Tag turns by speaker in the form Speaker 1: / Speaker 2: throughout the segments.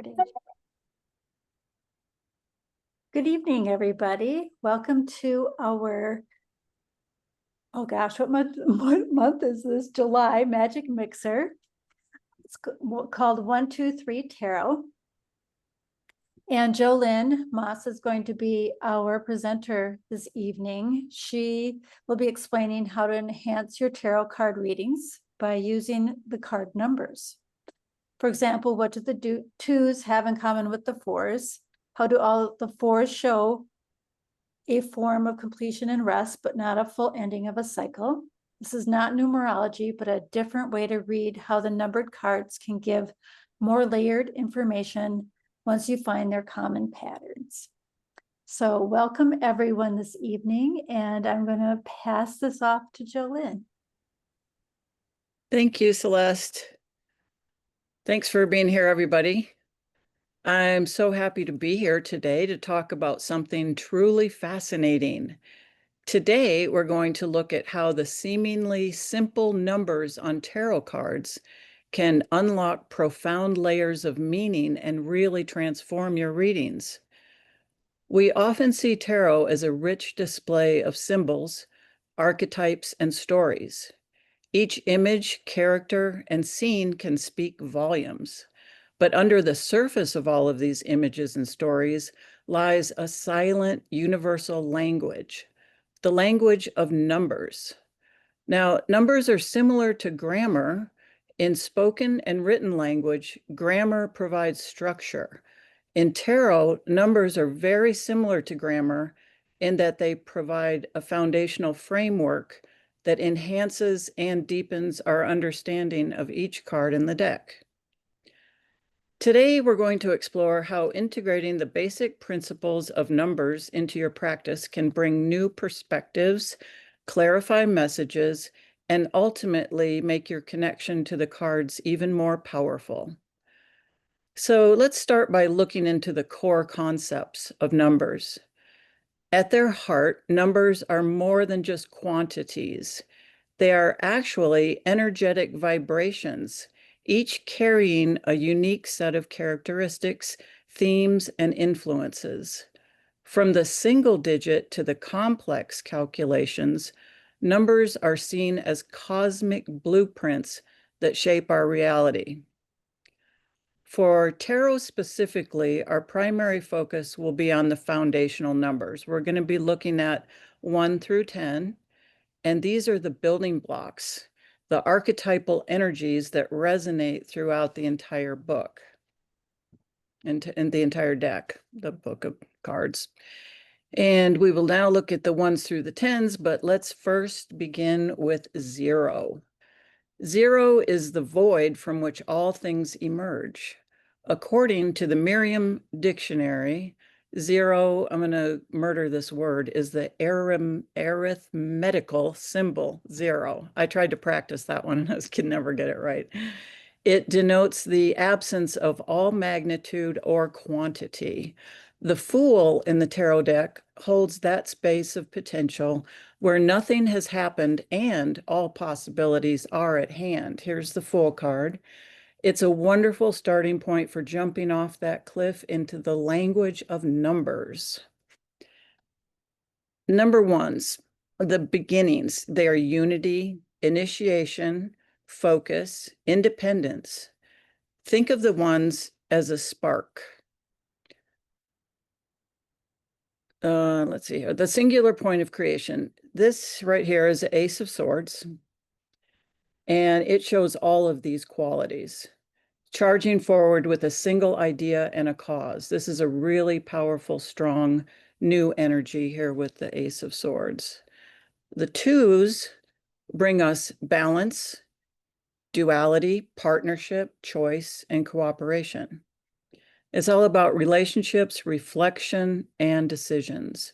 Speaker 1: starting. Good evening, everybody. Welcome to our, oh gosh, what month is this? July Magic Mixer. It's called 123 Tarot. And JoLynn Moss is going to be our presenter this evening. She will be explaining how to enhance your tarot card readings by using the card numbers. For example, what do the twos have in common with the fours? How do all the fours show a form of completion and rest, but not a full ending of a cycle? This is not numerology, but a different way to read how the numbered cards can give more layered information once you find their common patterns. So welcome everyone this evening, and I'm going to pass this off to JoLynn.
Speaker 2: Thank you, Celeste. Thanks for being here, everybody. I'm so happy to be here today to talk about something truly fascinating. Today, we're going to look at how the seemingly simple numbers on tarot cards can unlock profound layers of meaning and really transform your readings. We often see tarot as a rich display of symbols, archetypes, and stories. Each image, character, and scene can speak volumes. But under the surface of all of these images and stories lies a silent, universal language, the language of numbers. Now, numbers are similar to grammar. In spoken and written language, grammar provides structure. In tarot, numbers are very similar to grammar in that they provide a foundational framework that enhances and deepens our understanding of each card in the deck. Today, we're going to explore how integrating the basic principles of numbers into your practice can bring new perspectives, clarify messages, and ultimately make your connection to the cards even more powerful. So let's start by looking into the core concepts of numbers. At their heart, numbers are more than just quantities. They are actually energetic vibrations, each carrying a unique set of characteristics, themes, and influences. From the single digit to the complex calculations, numbers are seen as cosmic blueprints that shape our reality. For tarot specifically, our primary focus will be on the foundational numbers. We're going to be looking at 1 through 10, and these are the building blocks, the archetypal energies that resonate throughout the entire book and the entire deck, the book of cards. And we will now look at the 1s through the 10s, but let's first begin with 0. 0 is the void from which all things emerge. According to the Merriam Dictionary, 0, I'm going to murder this word, is the arithmetical symbol 0. I tried to practice that one and I could never get it right. It denotes the absence of all magnitude or quantity. The Fool in the tarot deck holds that space of potential where nothing has happened and all possibilities are at hand. Here's the Fool card. It's a wonderful starting point for jumping off that cliff into the language of numbers. Number ones, the beginnings. They are unity, initiation, focus, independence. Think of the ones as a spark. Let's see here. The singular point of creation. This right here is the Ace of Swords. And it shows all of these qualities. Charging forward with a single idea and a cause. This is a really powerful, strong, new energy here with the Ace of Swords. The 2s bring us balance, duality, partnership, choice, and cooperation. It's all about relationships, reflection, and decisions.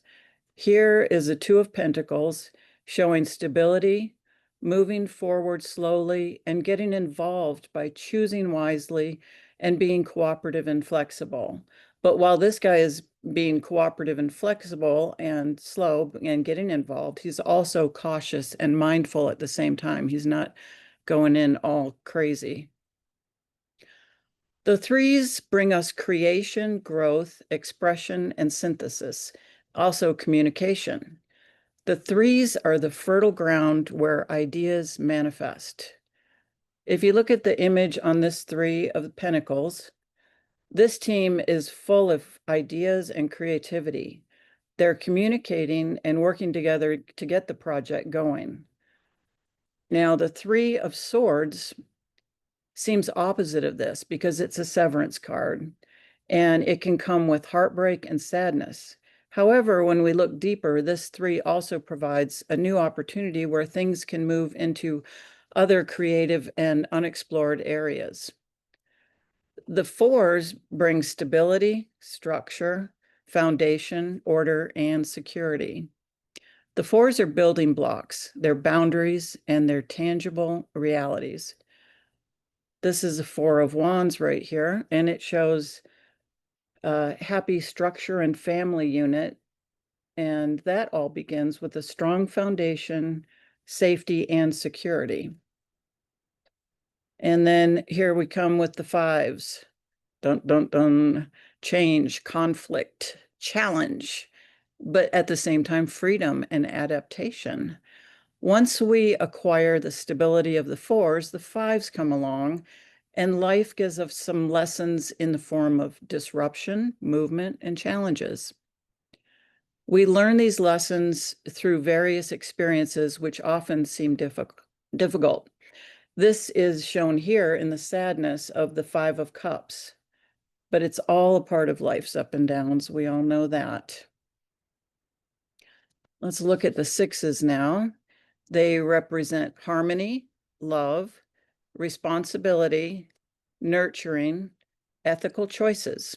Speaker 2: Here is the 2 of Pentacles showing stability, moving forward slowly, and getting involved by choosing wisely and being cooperative and flexible. But while this guy is being cooperative and flexible and slow and getting involved, he's also cautious and mindful at the same time. He's not going in all crazy. The threes bring us creation, growth, expression, and synthesis, also communication. The threes are the fertile ground where ideas manifest. If you look at the image on this three of pentacles, this team is full of ideas and creativity. They're communicating and working together to get the project going. Now, the three of swords seems opposite of this because it's a severance card and it can come with heartbreak and sadness. However, when we look deeper, this three also provides a new opportunity where things can move into other creative and unexplored areas. The fours bring stability, structure, foundation, order, and security. The fours are building blocks, they're boundaries, and they're tangible realities. This is a Four of Wands right here, and it shows happy structure and family unit. And that all begins with a strong foundation, safety, and security. And then here we come with the fives. Dun, dun, dun. Change, conflict, challenge, but at the same time, freedom and adaptation. Once we acquire the stability of the fours, the fives come along, and life gives us some lessons in the form of disruption, movement, and challenges. We learn these lessons through various experiences, which often seem difficult. This is shown here in the sadness of the Five of Cups, but it's all a part of life's up and downs. We all know that. Let's look at the sixes now. They represent harmony, love, responsibility, nurturing, ethical choices.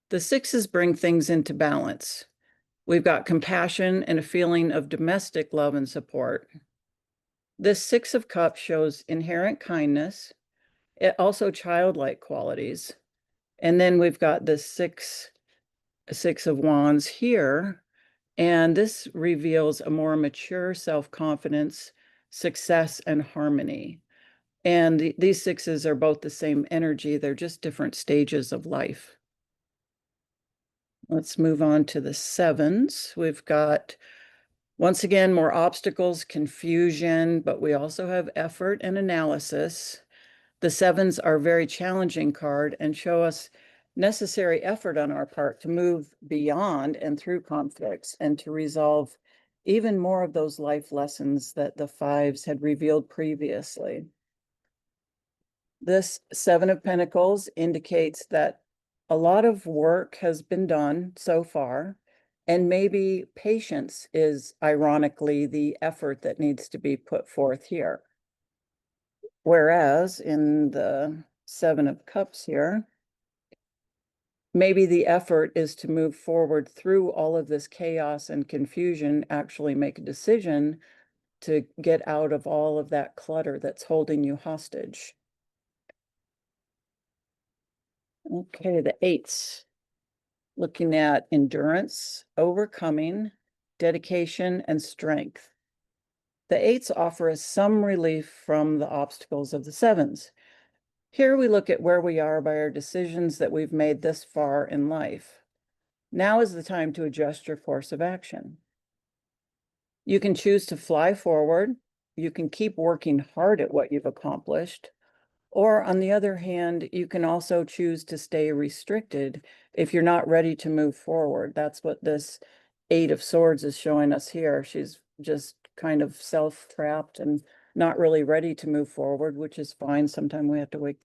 Speaker 2: The sixes bring things into balance. We've got compassion and a feeling of domestic love and support. This Six of Cups shows inherent kindness, also childlike qualities. And then we've got the Six of Wands here, and this reveals a more mature self-confidence, success, and harmony. And these sixes are both the same energy. They're just different stages of life. Let's move on to the sevens. We've got, once again, more obstacles, confusion, but we also have effort and analysis. The sevens are a very challenging card and show us necessary effort on our part to move beyond and through conflicts and to resolve even more of those life lessons that the fives had revealed previously. This Seven of Pentacles indicates that a lot of work has been done so far, and maybe patience is ironically the effort that needs to be put forth here. Whereas in the Seven of Cups here, maybe the effort is to move forward through all of this chaos and confusion, actually make a decision to get out of all of that clutter that's holding you hostage. Okay, the eights, looking at endurance, overcoming, dedication, and strength. The eights offer us some relief from the obstacles of the sevens. Here we look at where we are by our decisions that we've made this far in life. Now is the time to adjust your course of action. You can choose to fly forward. You can keep working hard at what you've accomplished. Or on the other hand, you can also choose to stay restricted if you're not ready to move forward. That's what this Eight of Swords is showing us here. She's just kind of self-trapped and not really ready to move forward, which is fine. Sometimes we have to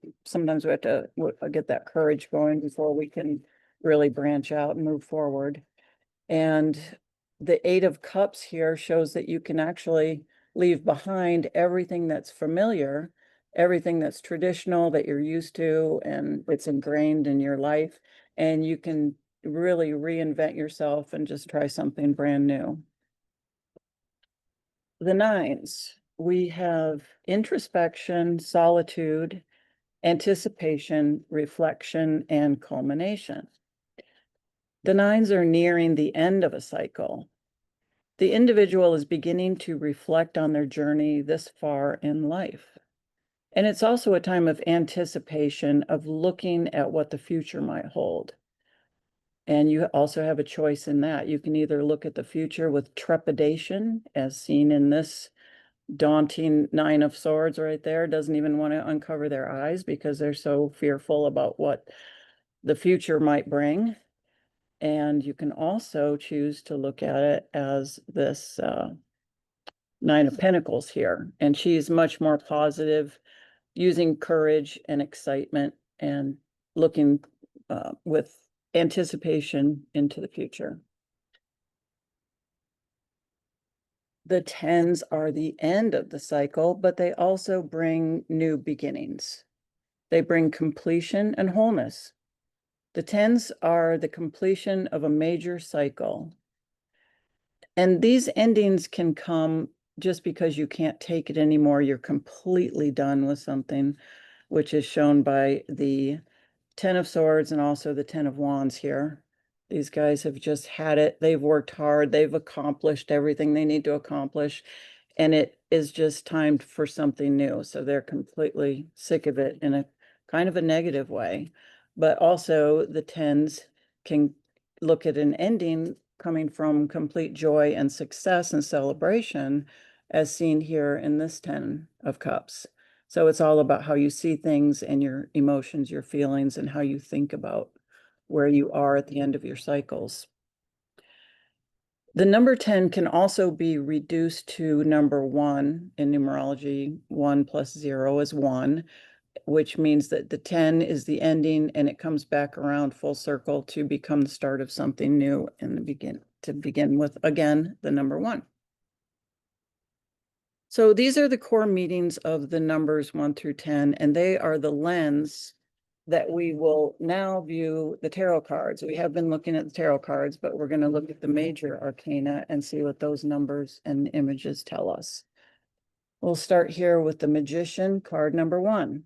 Speaker 2: get that courage going before we can really branch out and move forward. And the Eight of Cups here shows that you can actually leave behind everything that's familiar, everything that's traditional that you're used to, and it's ingrained in your life, and you can really reinvent yourself and just try something brand new. The nines, we have introspection, solitude, anticipation, reflection, and culmination. The nines are nearing the end of a cycle. The individual is beginning to reflect on their journey this far in life. And it's also a time of anticipation of looking at what the future might hold. And you also have a choice in that. You can either look at the future with trepidation, as seen in this daunting Nine of Swords right there, doesn't even want to uncover their eyes because they're so fearful about what the future might bring. And you can also choose to look at it as this Nine of Pentacles here. And she's much more positive, using courage and excitement and looking with anticipation into the future. The tens are the end of the cycle, but they also bring new beginnings. They bring completion and wholeness. The tens are the completion of a major cycle. And these endings can come just because you can't take it anymore. You're completely done with something, which is shown by the Ten of Swords and also the Ten of Wands here. These guys have just had it. They've worked hard. They've accomplished everything they need to accomplish. And it is just timed for something new. So they're completely sick of it in a kind of a negative way. But also the tens can look at an ending coming from complete joy and success and celebration, as seen here in this Ten of Cups. So it's all about how you see things and your emotions, your feelings, and how you think about where you are at the end of your cycles. The number 10 can also be reduced to number 1 in numerology. 1 plus 0 is 1, which means that the 10 is the ending and it comes back around full circle to become the start of something new and to begin with, again, the number 1. So these are the core meanings of the numbers 1 through 10, and they are the lens that we will now view the tarot cards. We have been looking at the tarot cards, but we're going to look at the major arcana and see what those numbers and images tell us. We'll start here with the Magician, card number 1.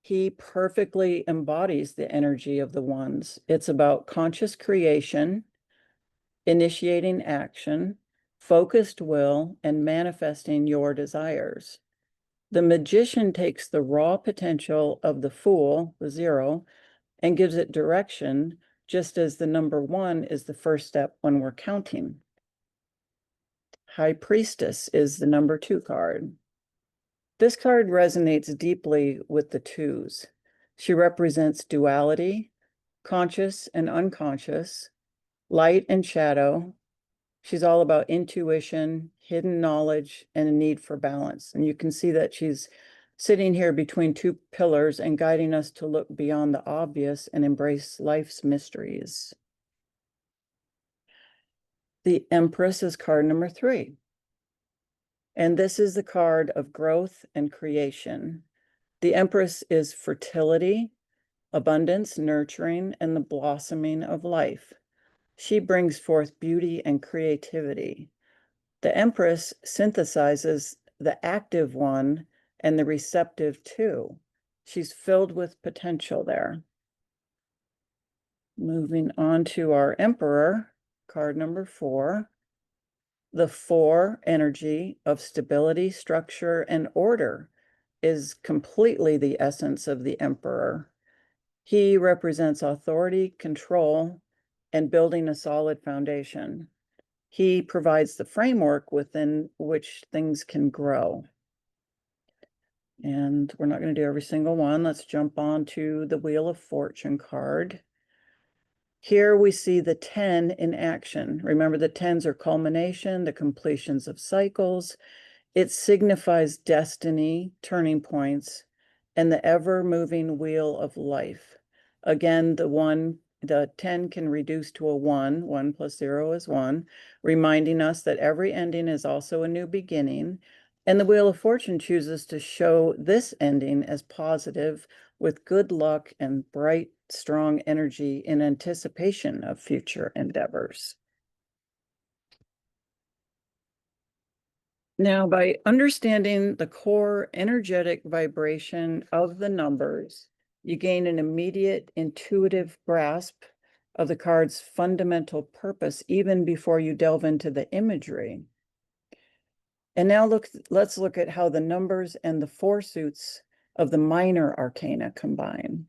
Speaker 2: He perfectly embodies the energy of the ones. It's about conscious creation, initiating action, focused will, and manifesting your desires. The Magician takes the raw potential of the Fool, the 0, and gives it direction, just as the number 1 is the first step when we're counting. High Priestess is the number 2 card. This card resonates deeply with the 2s. She represents duality, conscious and unconscious, light and shadow. She's all about intuition, hidden knowledge, and a need for balance. And you can see that she's sitting here between 2 pillars and guiding us to look beyond the obvious and embrace life's mysteries. The Empress is card number 3. And this is the card of growth and creation. The Empress is fertility, abundance, nurturing, and the blossoming of life. She brings forth beauty and creativity. The Empress synthesizes the active 1 and the receptive 2. She's filled with potential there. Moving on to our Emperor, card number 4. The 4 energy of stability, structure, and order is completely the essence of the Emperor. He represents authority, control, and building a solid foundation. He provides the framework within which things can grow. And we're not going to do every single one. Let's jump on to the Wheel of Fortune card. Here we see the 10 in action. Remember, the 10s are culmination, the completions of cycles. It signifies destiny, turning points, and the ever-moving wheel of life. Again, the 10 can reduce to a 1. 1 plus 0 is 1, reminding us that every ending is also a new beginning. And the Wheel of Fortune chooses to show this ending as positive, with good luck and bright, strong energy in anticipation of future endeavors. Now, by understanding the core energetic vibration of the numbers, you gain an immediate intuitive grasp of the card's fundamental purpose, even before you delve into the imagery. And now let's look at how the numbers and the four suits of the minor arcana combine.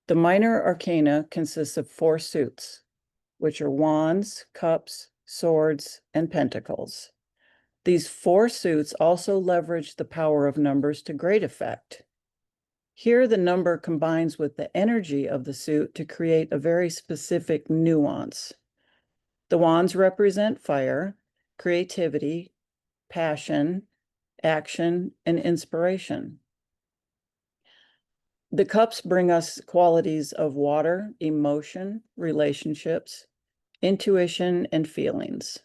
Speaker 2: The minor arcana consists of four suits, which are wands, cups, swords, and pentacles. These four suits also leverage the power of numbers to great effect. Here, the number combines with the energy of the suit to create a very specific nuance. The wands represent fire, creativity, passion, action, and inspiration. The cups bring us qualities of water, emotion, relationships, intuition, and feelings.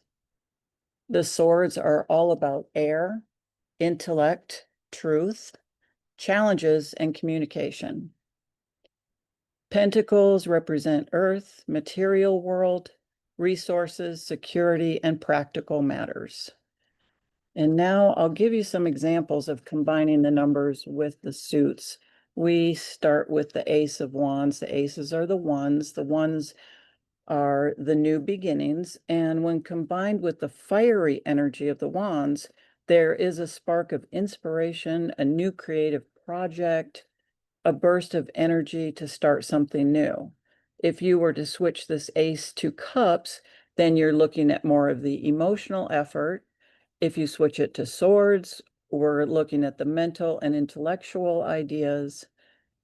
Speaker 2: The swords are all about air, intellect, truth, challenges, and communication. Pentacles represent earth, material world, resources, security, and practical matters. And now I'll give you some examples of combining the numbers with the suits. We start with the Ace of Wands. The aces are the ones. The ones are the new beginnings. And when combined with the fiery energy of the wands, there is a spark of inspiration, a new creative project, a burst of energy to start something new. If you were to switch this ace to cups, then you're looking at more of the emotional effort. If you switch it to swords, we're looking at the mental and intellectual ideas.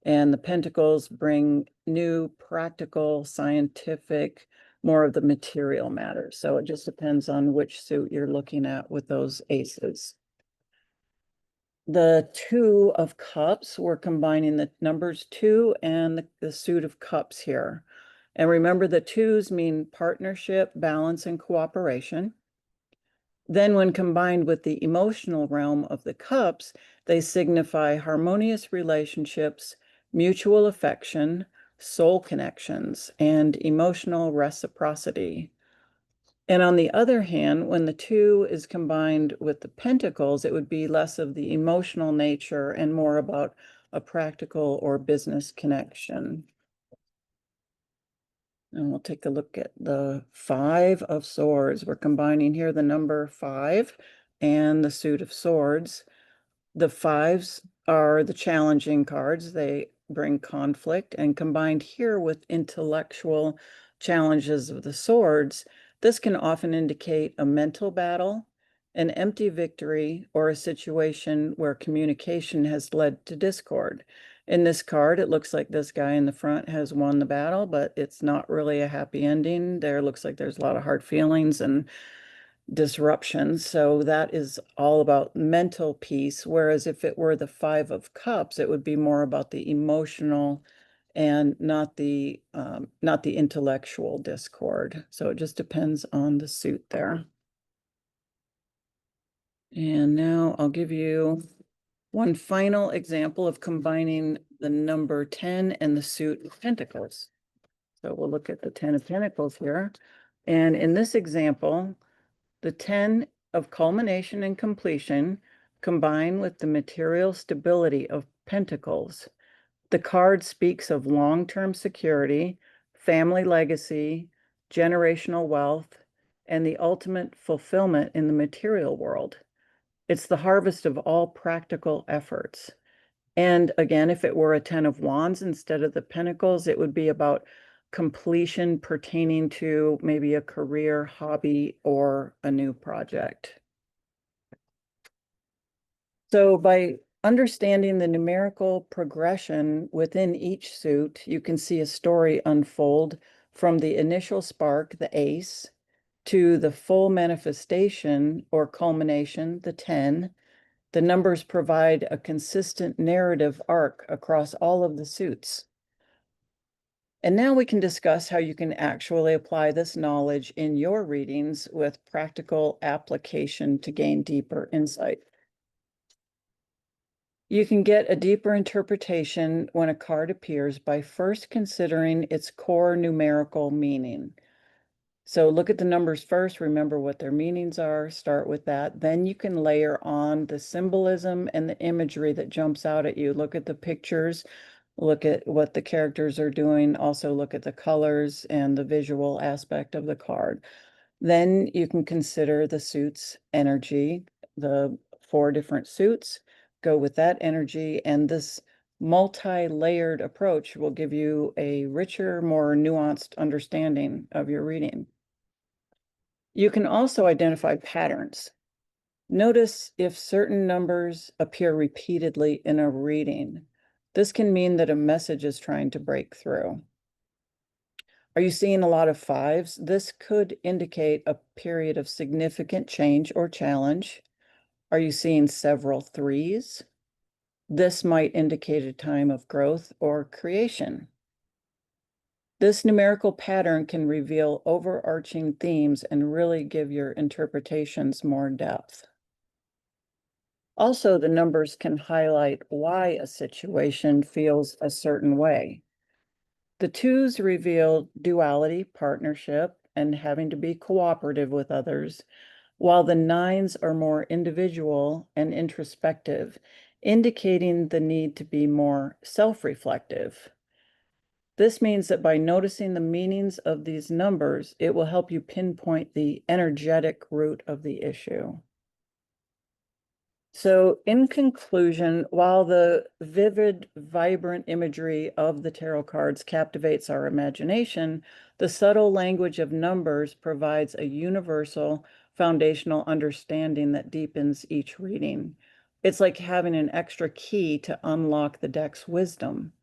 Speaker 2: And the pentacles bring new, practical, scientific, more of the material matters. So it just depends on which suit you're looking at with those aces. The Two of Cups, we're combining the numbers 2 and the suit of cups here. And remember, the twos mean partnership, balance, and cooperation. Then when combined with the emotional realm of the cups, they signify harmonious relationships, mutual affection, soul connections, and emotional reciprocity. And on the other hand, when the two is combined with the pentacles, it would be less of the emotional nature and more about a practical or business connection. And we'll take a look at the Five of Swords. We're combining here the number 5 and the suit of swords. The fives are the challenging cards. They bring conflict, and combined here with intellectual challenges of the swords, this can often indicate a mental battle, an empty victory, or a situation where communication has led to discord. In this card, it looks like this guy in the front has won the battle, but it's not really a happy ending. There looks like there's a lot of hard feelings and disruption. So that is all about mental peace. Whereas if it were the Five of Cups, it would be more about the emotional and not the intellectual discord. So it just depends on the suit there. And now I'll give you one final example of combining the number 10 and the suit of Pentacles. So we'll look at the 10 of Pentacles here. And in this example, the 10 of culmination and completion combine with the material stability of Pentacles. The card speaks of long-term security, family legacy, generational wealth, and the ultimate fulfillment in the material world. It's the harvest of all practical efforts. And again, if it were a 10 of Wands instead of the Pentacles, it would be about completion pertaining to maybe a career, hobby, or a new project. So by understanding the numerical progression within each suit, you can see a story unfold from the initial spark, the ace, to the full manifestation or culmination, the 10. The numbers provide a consistent narrative arc across all of the suits. And now we can discuss how you can actually apply this knowledge in your readings with practical application to gain deeper insight. You can get a deeper interpretation when a card appears by first considering its core numerical meaning. So look at the numbers first, remember what their meanings are, start with that. Then you can layer on the symbolism and the imagery that jumps out at you. Look at the pictures, look at what the characters are doing, also look at the colors and the visual aspect of the card. Then you can consider the suit's energy, the 4 different suits, go with that energy, and this multi-layered approach will give you a richer, more nuanced understanding of your reading. You can also identify patterns. Notice if certain numbers appear repeatedly in a reading. This can mean that a message is trying to break through. Are you seeing a lot of 5s? This could indicate a period of significant change or challenge. Are you seeing several 3s? This might indicate a time of growth or creation. This numerical pattern can reveal overarching themes and really give your interpretations more depth. Also, the numbers can highlight why a situation feels a certain way. The 2s reveal duality, partnership, and having to be cooperative with others, while the 9s are more individual and introspective, indicating the need to be more self-reflective. This means that by noticing the meanings of these numbers, it will help you pinpoint the energetic root of the issue. So in conclusion, while the vivid, vibrant imagery of the tarot cards captivates our imagination, the subtle language of numbers provides a universal, foundational understanding that deepens each reading. It's like having an extra key to unlock the deck's wisdom.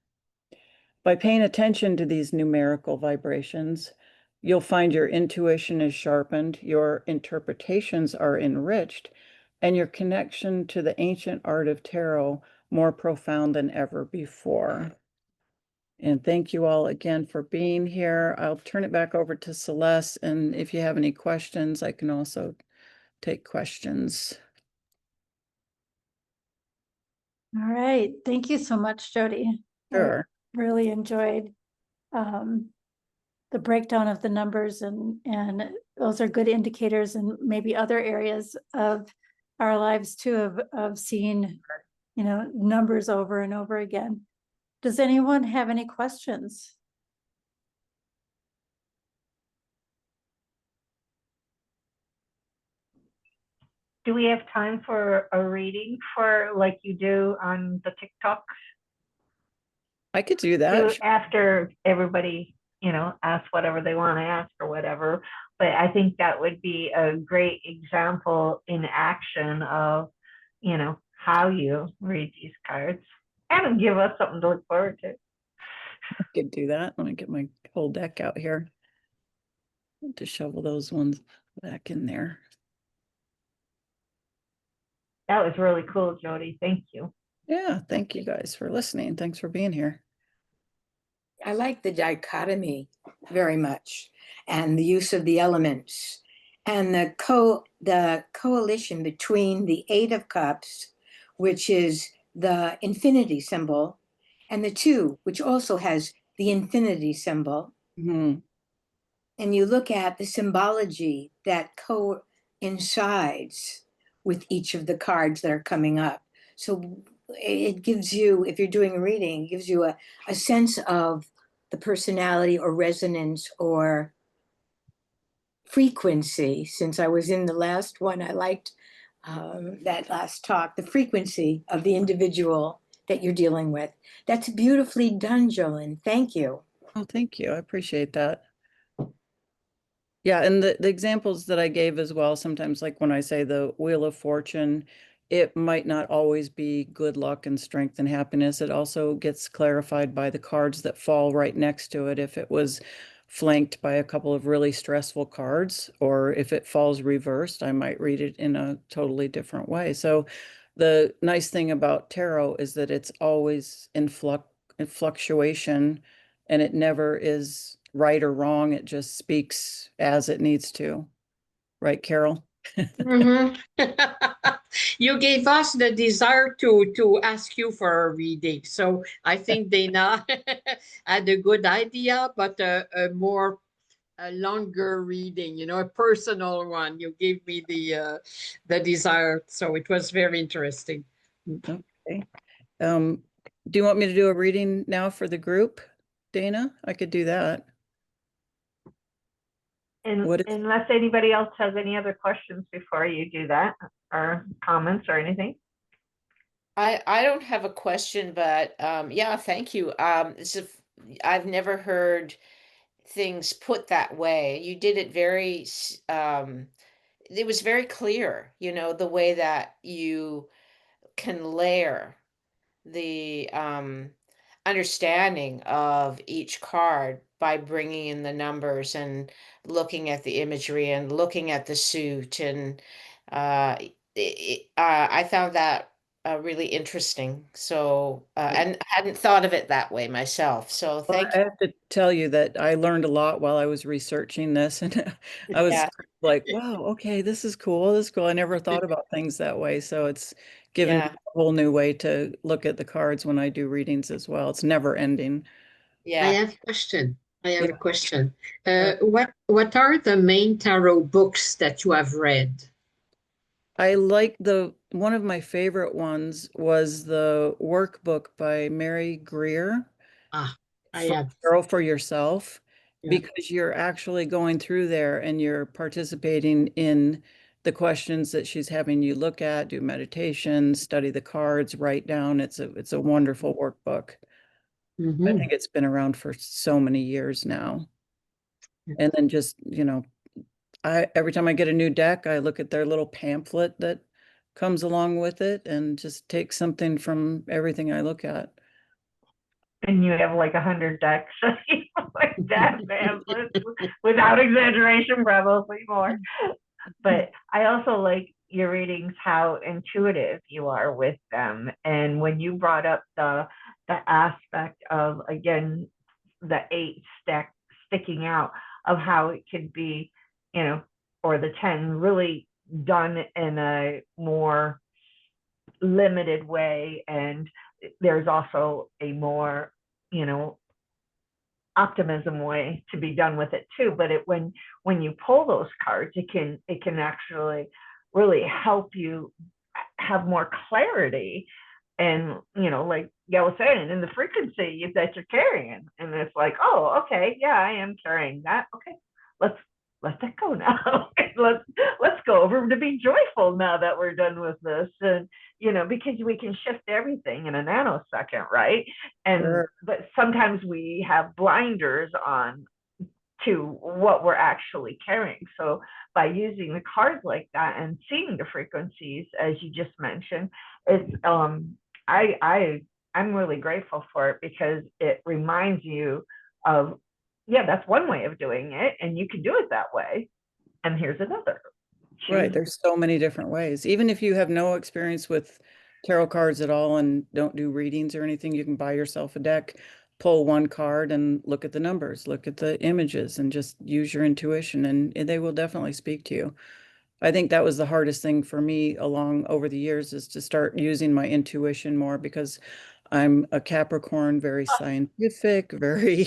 Speaker 2: By paying attention to these numerical vibrations, you'll find your intuition is sharpened, your interpretations are enriched, and your connection to the ancient art of tarot more profound than ever before. And thank you all again for being here. I'll turn it back over to Celeste, and if you have any questions, I can also take questions.
Speaker 1: All right. Thank you so much, Jody.
Speaker 2: Sure.
Speaker 1: I really enjoyed the breakdown of the numbers, and those are good indicators, and maybe other areas of our lives too, of seeing, numbers over and over again. Does anyone have any questions?
Speaker 3: Do we have time for a reading for like you do on the TikToks?
Speaker 2: I could do that.
Speaker 3: After everybody, asks whatever they want to ask or whatever. But I think that would be a great example in action of, how you read these cards and give us something to look forward to.
Speaker 2: I could do that. Let me get my whole deck out here to shovel those ones back in there.
Speaker 3: That was really cool, Jody. Thank you.
Speaker 2: Yeah, thank you guys for listening. Thanks for being here.
Speaker 4: I like the dichotomy very much, and the use of the elements, and the coalition between the 8 of Cups, which is the infinity symbol, and the 2, which also has the infinity symbol.
Speaker 2: Mm-hmm.
Speaker 4: And you look at the symbology that coincides with each of the cards that are coming up. So it gives you, if you're doing a reading, it gives you a sense of the personality or resonance or frequency. Since I was in the last one, I liked that last talk, the frequency of the individual that you're dealing with. That's beautifully done, JoLynn. Thank you.
Speaker 2: Oh, thank you. I appreciate that. Yeah, and the examples that I gave as well, sometimes like when I say the Wheel of Fortune, it might not always be good luck and strength and happiness. It also gets clarified by the cards that fall right next to it. If it was flanked by a couple of really stressful cards, or if it falls reversed, I might read it in a totally different way. So the nice thing about tarot is that it's always in fluctuation, and it never is right or wrong. It just speaks as it needs to. Right, Carol?
Speaker 5: Mm-hmm. You gave us the desire to ask you for a reading. So I think Dana had a good idea, but a longer reading, a personal one. You gave me the desire. So it was very interesting.
Speaker 2: Okay. Do you want me to do a reading now for the group, Dana? I could do that. What is,
Speaker 3: Unless anybody else has any other questions before you do that, or comments or anything.
Speaker 6: I don't have a question, but yeah, thank you. I've never heard things put that way. You did it it was very clear, the way that you can layer the understanding of each card by bringing in the numbers and looking at the imagery and looking at the suit. And I found that really interesting. So, and I hadn't thought of it that way myself. So
Speaker 2: well,
Speaker 6: thank
Speaker 2: I have to tell you that I learned a lot while I was researching this, and
Speaker 6: you.
Speaker 2: I was
Speaker 6: Yeah,
Speaker 2: like, wow, okay, this is cool. This is cool. I never thought about things that way. So it's given me
Speaker 6: yeah,
Speaker 2: a whole new way to look at the cards when I do readings as well. It's never ending.
Speaker 5: I
Speaker 6: yeah.
Speaker 5: have a question. I have
Speaker 2: Yeah.
Speaker 5: a question.
Speaker 6: Sure.
Speaker 5: What are the main tarot books that you have read?
Speaker 2: I like one of my favorite ones was the workbook by Mary Greer,
Speaker 5: Ah, I
Speaker 2: for
Speaker 5: have.
Speaker 2: Girl for Yourself,
Speaker 5: Yeah.
Speaker 2: because you're actually going through there and you're participating in the questions that she's having you look at, do meditation, study the cards, write down. It's a wonderful workbook. I
Speaker 5: Mm-hmm.
Speaker 2: think it's been around for so many years now. And then just, I every time I get a new deck, I look at their little pamphlet that comes along with it and just take something from everything I look at.
Speaker 3: And you have like 100 decks, like that, pamphlets, without exaggeration, probably more. But I also like your readings, how intuitive you are with them. And when you brought up the aspect of, again, the eight sticking out, of how it could be, or the 10 really done in a more limited way, and there's also a more, you know optimism way to be done with it too. But when you pull those cards, it can actually really help you have more clarity. And like Gail was saying, in the frequency that you're carrying, and it's like, oh, okay, yeah, I am carrying that. Okay, let's let that go now. let's go over to be joyful now that we're done with this. And because we can shift everything in a nanosecond, right? And
Speaker 2: Sure.
Speaker 3: but sometimes we have blinders on to what we're actually carrying. So by using the cards like that and seeing the frequencies, as you just mentioned, it's I'm really grateful for it, because it reminds you of, yeah, that's one way of doing it, and you can do it that way. And here's another.
Speaker 2: Right.
Speaker 3: Choose.
Speaker 2: There's so many different ways. Even if you have no experience with tarot cards at all and don't do readings or anything, you can buy yourself a deck, pull one card and look at the numbers, look at the images, and just use your intuition, and they will definitely speak to you. I think that was the hardest thing for me along over the years, is to start using my intuition more, because I'm a Capricorn, very scientific, very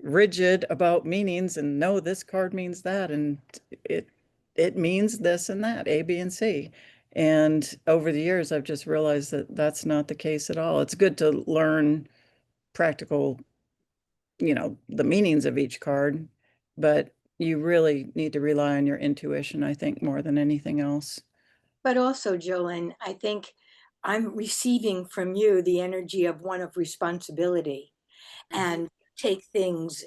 Speaker 2: rigid about meanings, and no, this card means that, and it it means this and that, A, B, and C. And over the years, I've just realized that that's not the case at all. It's good to learn practical, the meanings of each card, but you really need to rely on your intuition, I think, more than anything else.
Speaker 4: But also, JoLynn, I think I'm receiving from you the energy of one of responsibility, and take things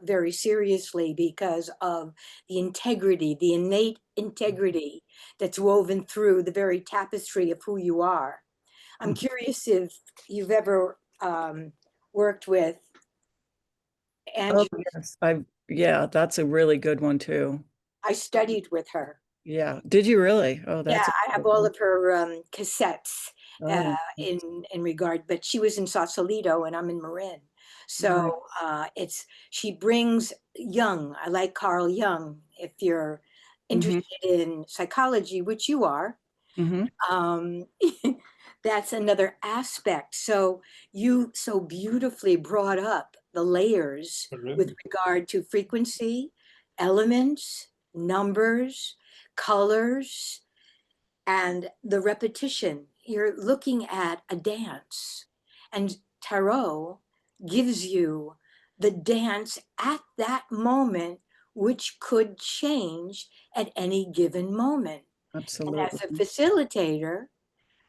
Speaker 4: very seriously because of the integrity, the innate integrity that's woven through the very tapestry of who you are. I'm curious if you've ever worked with
Speaker 2: Oh,
Speaker 4: Angie.
Speaker 2: yes. Yeah, that's a really good one too.
Speaker 4: I studied with her.
Speaker 2: Yeah. Did you really? Oh,
Speaker 4: Yeah,
Speaker 2: that's a
Speaker 4: I have
Speaker 2: good
Speaker 4: all
Speaker 2: one.
Speaker 4: of her cassettes
Speaker 2: Oh,
Speaker 4: in regard, but she was in Sausalito and I'm in Marin.
Speaker 2: nice.
Speaker 4: So she brings Jung. I like Carl Jung. If you're
Speaker 2: Hmm.
Speaker 4: interested in psychology, which you are,
Speaker 2: Hmm.
Speaker 4: um, that's another aspect. So you so beautifully brought up the layers with regard to frequency, elements, numbers, colors, and the repetition. You're looking at a dance, and tarot gives you the dance at that moment which could change at any given moment. And as a
Speaker 2: Absolutely.
Speaker 4: facilitator,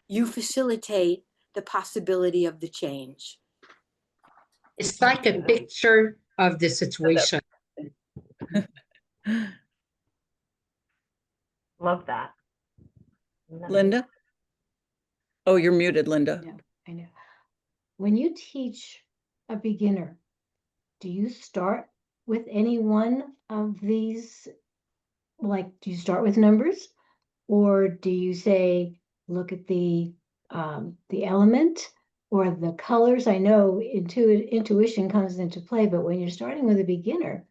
Speaker 4: you facilitate the possibility of the change.
Speaker 5: It's like a picture of the situation.
Speaker 3: Love that. Nice.
Speaker 2: Linda? Oh, you're muted, Linda.
Speaker 7: No, I know. When you teach a beginner, do you start with any one of these? Like, do you start with numbers? Or do you say, look at the element or the colors? I know intuition comes into play, but when you're starting with a beginner,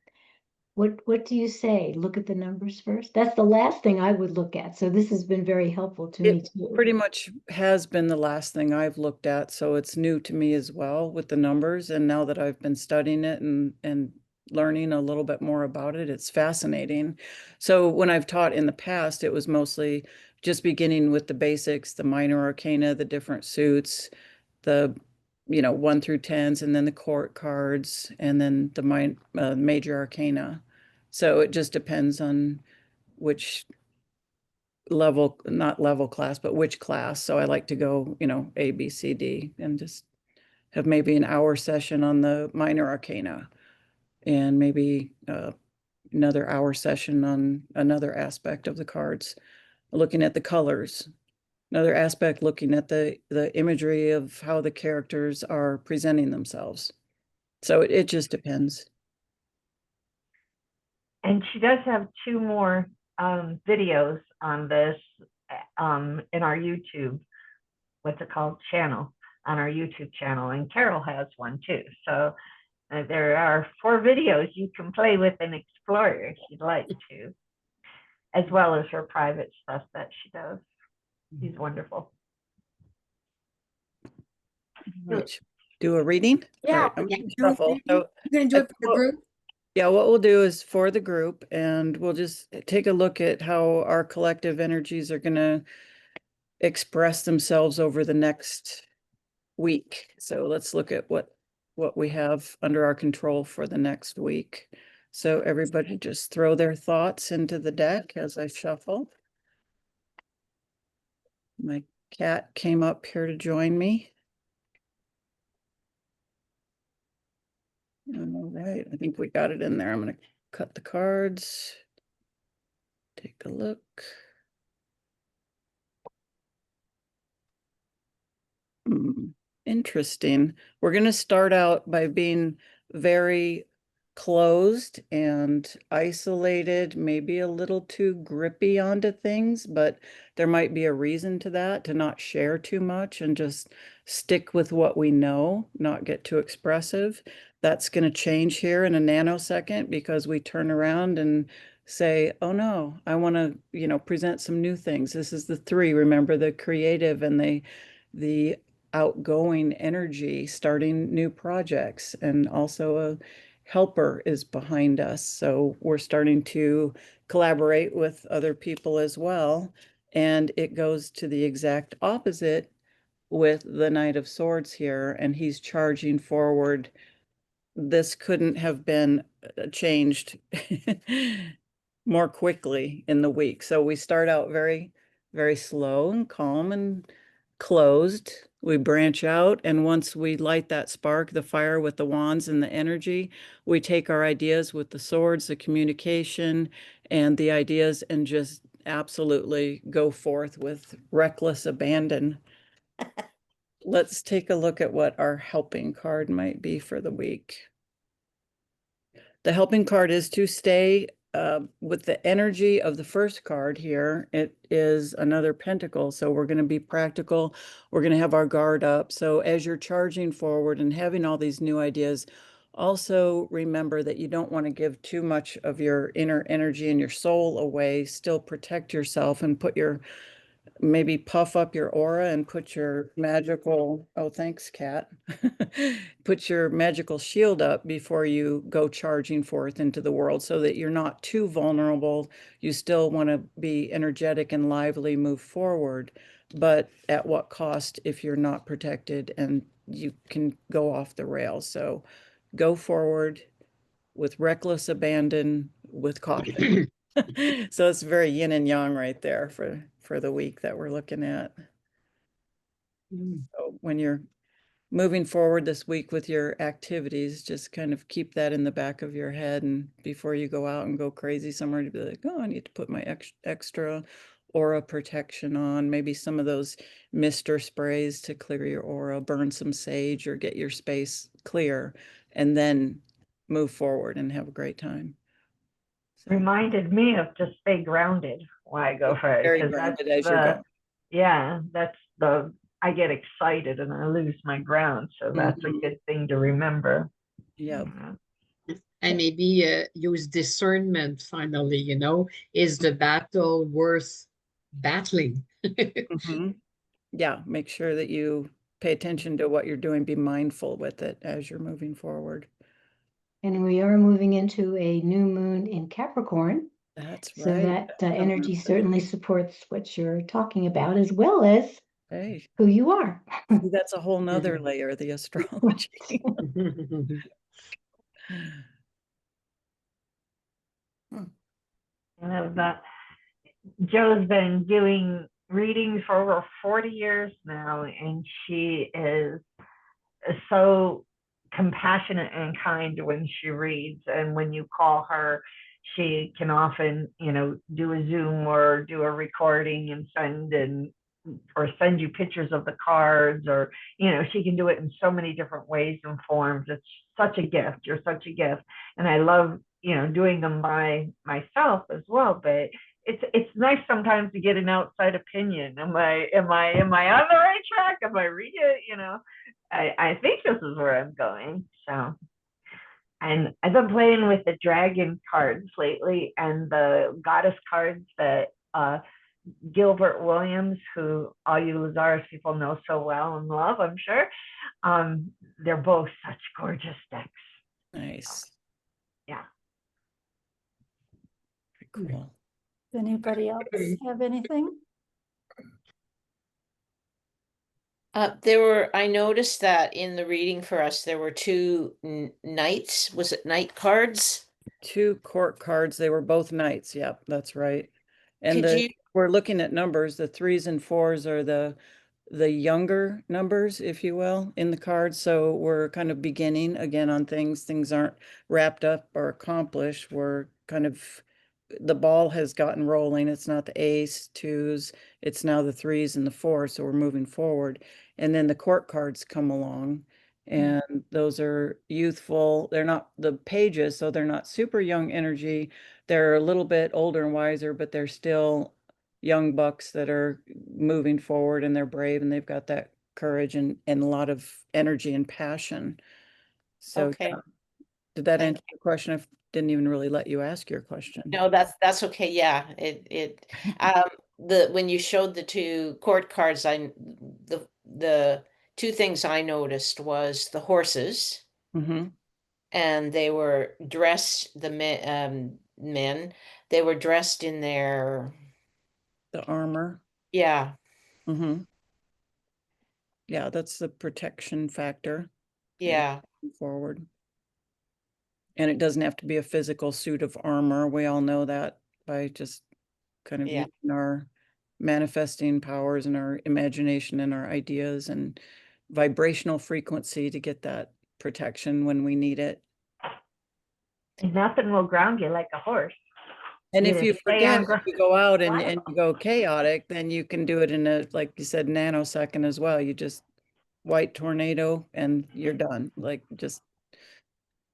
Speaker 7: what do you say? Look at the numbers first? That's the last thing I would look at. So this has been very helpful to me too.
Speaker 2: Pretty much has been the last thing I've looked at, so it's new to me as well with the numbers. And now that I've been studying it and learning a little bit more about it, it's fascinating. So when I've taught in the past, it was mostly just beginning with the basics, the minor arcana, the different suits, the 1 through 10s, and then the court cards, and then the major arcana. So it just depends on which level, not level class, but which class. So I like to go, A, B, C, D, and just have maybe an hour session on the minor arcana, and maybe another hour session on another aspect of the cards, looking at the colors. Another aspect, looking at the imagery of how the characters are presenting themselves. So it just depends.
Speaker 3: And she does have 2 more videos on this in our YouTube, what's it called, channel, on our YouTube channel. And Carol has one too. So there are 4 videos you can play with and explore if you'd like to, as well as her private stuff that she does. She's wonderful.
Speaker 2: Let's do a reading.
Speaker 4: Yeah.
Speaker 2: All right, I'm gonna shuffle. So
Speaker 4: You're going to do it for the group?
Speaker 2: yeah, what we'll do is for the group, and we'll just take a look at how our collective energies are going to express themselves over the next week. So let's look at what we have under our control for the next week. So everybody just throw their thoughts into the deck as I shuffle. My cat came up here to join me. All right, I think we got it in there. I'm going to cut the cards. Take a look. Interesting. We're going to start out by being very closed and isolated, maybe a little too grippy onto things, but there might be a reason to that, to not share too much and just stick with what we know, not get too expressive. That's going to change here in a nanosecond because we turn around and say, oh no, I want to, present some new things. This is the 3, remember, the creative and the outgoing energy, starting new projects, and also a helper is behind us. So we're starting to collaborate with other people as well. And it goes to the exact opposite with the Knight of Swords here, and he's charging forward. This couldn't have been changed more quickly in the week. So we start out very, very slow and calm and closed. We branch out, and once we light that spark, the fire with the wands and the energy, we take our ideas with the swords, the communication, and the ideas, and just absolutely go forth with reckless abandon. Let's take a look at what our helping card might be for the week. The helping card is to stay with the energy of the first card here. It is another pentacle, so we're going to be practical. We're going to have our guard up. So as you're charging forward and having all these new ideas, also remember that you don't want to give too much of your inner energy and your soul away. Still protect yourself and maybe puff up your aura and put your magical, oh, thanks, Kat. Put your magical shield up before you go charging forth into the world so that you're not too vulnerable. You still want to be energetic and lively, move forward, but at what cost if you're not protected and you can go off the rails. So go forward with reckless abandon, with caution. So it's very yin and yang right there for the week that we're looking at. So when you're moving forward this week with your activities, just kind of keep that in the back of your head, and before you go out and go crazy somewhere, to be like, oh, I need to put my extra aura protection on, maybe some of those mister sprays to clear your aura, burn some sage or get your space clear, and then move forward and have a great time. So
Speaker 3: Reminded me of just stay grounded when I go for it,
Speaker 2: very
Speaker 3: because that's
Speaker 2: grounded as you're going.
Speaker 3: yeah, that's I get excited and I lose my ground. So that's a good thing to remember.
Speaker 2: Yeah.
Speaker 5: And maybe use discernment finally, you know, is the battle worth battling?
Speaker 2: Yeah, make sure that you pay attention to what you're doing, be mindful with it as you're moving forward.
Speaker 7: And we are moving into a new moon in Capricorn.
Speaker 2: That's
Speaker 7: So
Speaker 2: right.
Speaker 7: that energy certainly supports what you're talking about, as well as
Speaker 2: Hey,
Speaker 7: who you are.
Speaker 2: that's a whole nother layer of the astrology.
Speaker 3: That Jo's been doing readings for over 40 years now, and she is so compassionate and kind when she reads. And when you call her, she can often, do a Zoom or do a recording and send you pictures of the cards, or she can do it in so many different ways and forms. It's such a gift. You're such a gift. And I love doing them by myself as well, but it's nice sometimes to get an outside opinion. Am I on the right track? Am I reading it? I think this is where I'm going. So, and I've been playing with the dragon cards lately and the goddess cards that Gilbert Williams, who all you Lazarus people know so well and love, I'm sure. They're both such gorgeous decks.
Speaker 2: Nice.
Speaker 3: Yeah.
Speaker 2: Very cool.
Speaker 1: Does anybody else have anything?
Speaker 6: I noticed that in the reading for us, there were two knights. Was it knight cards?
Speaker 2: 2 court cards. They were both knights. Yep, that's right. And
Speaker 6: Could you?
Speaker 2: we're looking at numbers. The 3s and 4s are the younger numbers, if you will, in the cards. So we're kind of beginning again on things. Things aren't wrapped up or accomplished. We're kind of, the ball has gotten rolling. It's not the ace, 2s. It's now the 3s and the 4s. So we're moving forward. And then the court cards come along, and those are youthful. They're not the pages, so they're not super young energy. They're a little bit older and wiser, but they're still young bucks that are moving forward, and they're brave, and they've got that courage and a lot of energy and passion. So
Speaker 6: Okay.
Speaker 2: yeah. Did that
Speaker 6: Thank
Speaker 2: answer your question? I didn't even really let you ask your question.
Speaker 6: No, that's okay. Yeah, when you showed the 2 court cards, the 2 things I noticed was the horses, and they were dressed, the men, they were dressed in their
Speaker 2: The armor.
Speaker 6: yeah.
Speaker 2: Yeah, that's the protection factor.
Speaker 6: Yeah.
Speaker 2: Forward. And it doesn't have to be a physical suit of armor. We all know that by just kind of
Speaker 6: Yeah.
Speaker 2: using our manifesting powers and our imagination and our ideas and vibrational frequency to get that protection when we need it.
Speaker 3: And nothing will ground you like a horse.
Speaker 2: And if
Speaker 3: Either
Speaker 2: you
Speaker 3: stay
Speaker 2: forget,
Speaker 3: on
Speaker 2: if you go out and
Speaker 3: What?
Speaker 2: you go chaotic, then you can do it in a, like you said, nanosecond as well. You just white tornado and you're done. Like, just,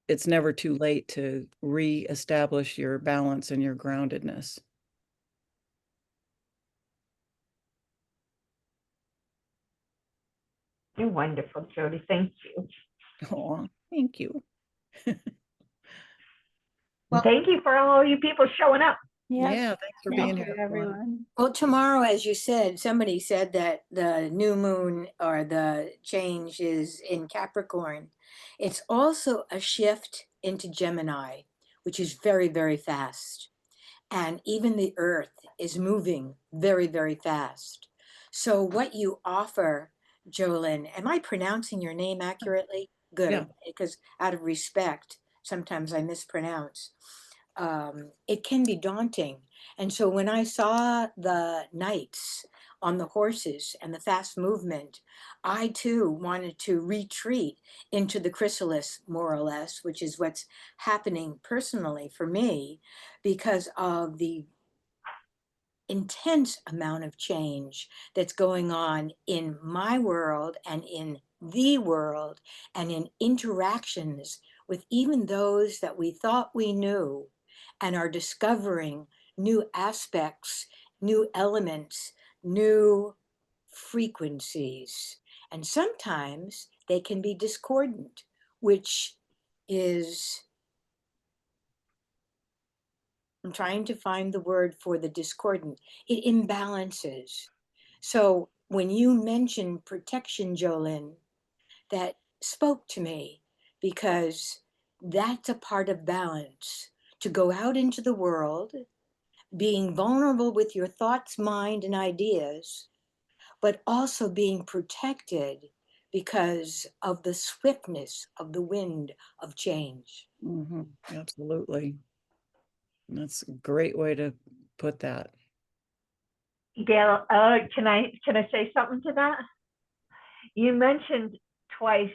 Speaker 2: it's never too late to reestablish your balance and your groundedness.
Speaker 3: You're wonderful, Jody. Thank you.
Speaker 2: Oh, thank you.
Speaker 3: Well, thank you for all you people showing up.
Speaker 1: Yes.
Speaker 2: Yeah, thanks for
Speaker 1: Thank
Speaker 2: being
Speaker 1: you,
Speaker 2: here,
Speaker 1: everyone.
Speaker 4: Well, tomorrow, as you said, somebody said that the new moon or the change is in Capricorn. It's also a shift into Gemini, which is very, very fast. And even the earth is moving very, very fast. So what you offer, JoLynn, am I pronouncing your name accurately? Good,
Speaker 2: Yeah.
Speaker 4: because out of respect, sometimes I mispronounce. it can be daunting. And so when I saw the knights on the horses and the fast movement, I too wanted to retreat into the chrysalis, more or less, which is what's happening personally for me because of the intense amount of change that's going on in my world and in the world and in interactions with even those that we thought we knew and are discovering new aspects, new elements, new frequencies. And sometimes they can be discordant, which is, I'm trying to find the word for the discordant. It imbalances. So when you mentioned protection, JoLynn, that spoke to me because that's a part of balance. To go out into the world, being vulnerable with your thoughts, mind, and ideas, but also being protected because of the swiftness of the wind of change.
Speaker 2: Absolutely. That's a great way to put that.
Speaker 3: Gail, can I say something to that? You mentioned twice,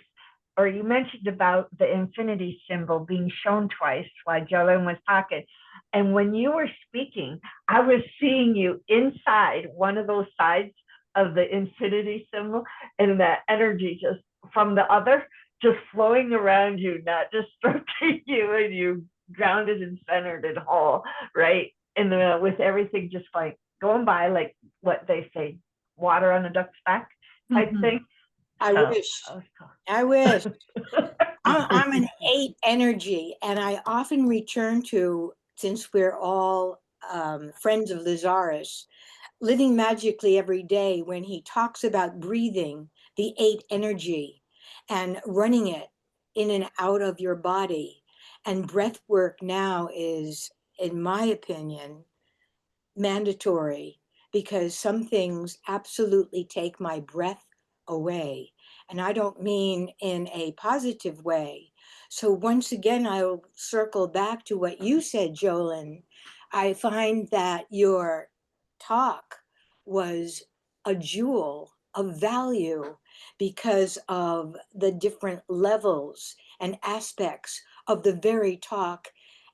Speaker 3: or you mentioned about the infinity symbol being shown twice while JoLynn was talking. And when you were speaking, I was seeing you inside one of those sides of the infinity symbol, and that energy just from the other, just flowing around you, not destructing you, and you grounded and centered and whole, right? And with everything just like going by, like what they say, water on a duck's back type thing.
Speaker 4: I wish. I'm an 8 energy, and I often return to, since we're all friends of Lazarus, living magically every day, when he talks about breathing the 8 energy and running it in and out of your body. And breath work now is, in my opinion, mandatory, because some things absolutely take my breath away. And I don't mean in a positive way. So once again, I'll circle back to what you said, JoLynn. I find that your talk was a jewel of value because of the different levels and aspects of the very talk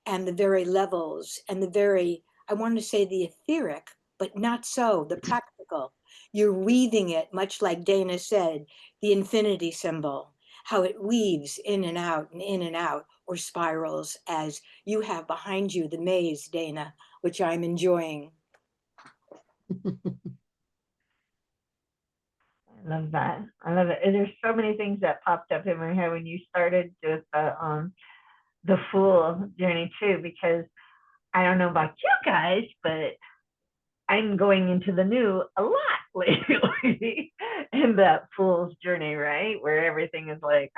Speaker 4: and the very levels and the very, I want to say the etheric, but not so, the practical. You're weaving it, much like Dana said, the infinity symbol, how it weaves in and out and in and out, or spirals, as you have behind you the maze, Dana, which I'm enjoying.
Speaker 3: I love that. I love it. And there's so many things that popped up in my head when you started with the Fool journey too, because I don't know about you guys, but I'm going into the new a lot lately in that Fool's journey, right? Where everything is like,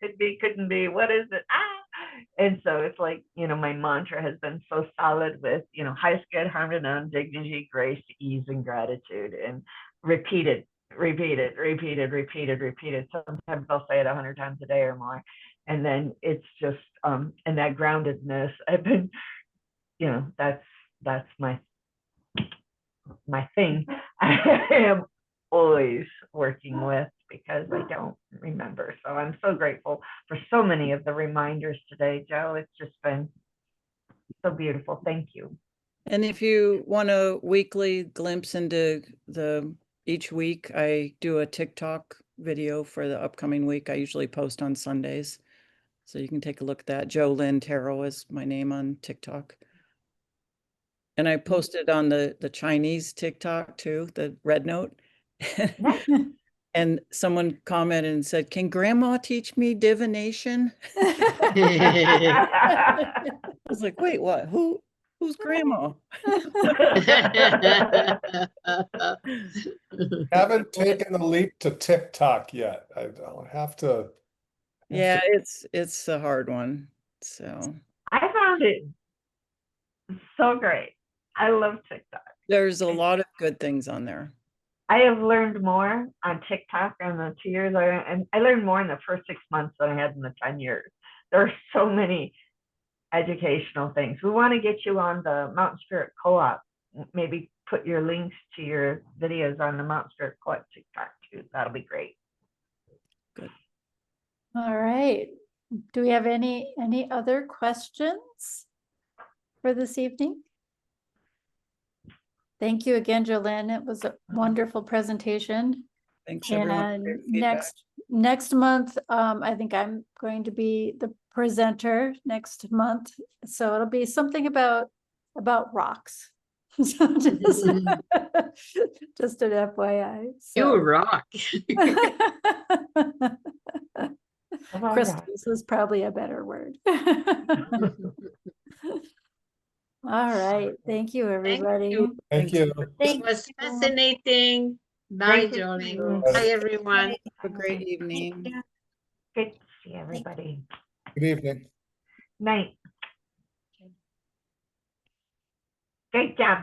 Speaker 3: could be, couldn't be, what is it? And so it's like, my mantra has been so solid with, highest good, harm to none, dignity, grace, ease, and gratitude, and repeated. Sometimes I'll say it 100 times a day or more. And then it's just, and that groundedness, I've been, that's my thing. I am always working with, because I don't remember. So I'm so grateful for so many of the reminders today, Jo. It's just been so beautiful. Thank you.
Speaker 2: And if you want a weekly glimpse into each week, I do a TikTok video for the upcoming week. I usually post on Sundays. So you can take a look at that. JoLynn Tarot is my name on TikTok. And I posted on the Chinese TikTok too, the red note. And someone commented and said, "Can grandma teach me divination?" I was like, wait, what? Who's grandma?
Speaker 8: Haven't taken the leap to TikTok yet. I'll have to.
Speaker 2: Yeah, it's a hard one. So
Speaker 3: I found it so great. I love TikTok.
Speaker 2: there's a lot of good things on there.
Speaker 3: I have learned more on TikTok in the 2 years, and I learned more in the first 6 months than I had in the 10 years. There are so many educational things. We want to get you on the Mountain Spirit Co-op. Maybe put your links to your videos on the Mountain Spirit Co-op TikTok too. That'll be great.
Speaker 1: All right. Do we have any other questions for this evening? Thank you again, JoLynn. It was a wonderful presentation.
Speaker 2: Thanks everyone. for
Speaker 1: And
Speaker 2: your feedback.
Speaker 1: next month, I think I'm going to be the presenter next month. So it'll be something about rocks. So just an FYI.
Speaker 5: You
Speaker 1: So.
Speaker 5: rock.
Speaker 1: Crystals is probably a better word. All right. Thank you, everybody.
Speaker 5: you.
Speaker 8: Thank you.
Speaker 5: It was fascinating. Bye,
Speaker 3: Great to see
Speaker 5: JoLynn.
Speaker 3: you.
Speaker 5: Bye, everyone.
Speaker 2: Have a great evening.
Speaker 3: Good to see everybody.
Speaker 8: Good evening.
Speaker 3: Night. Great job.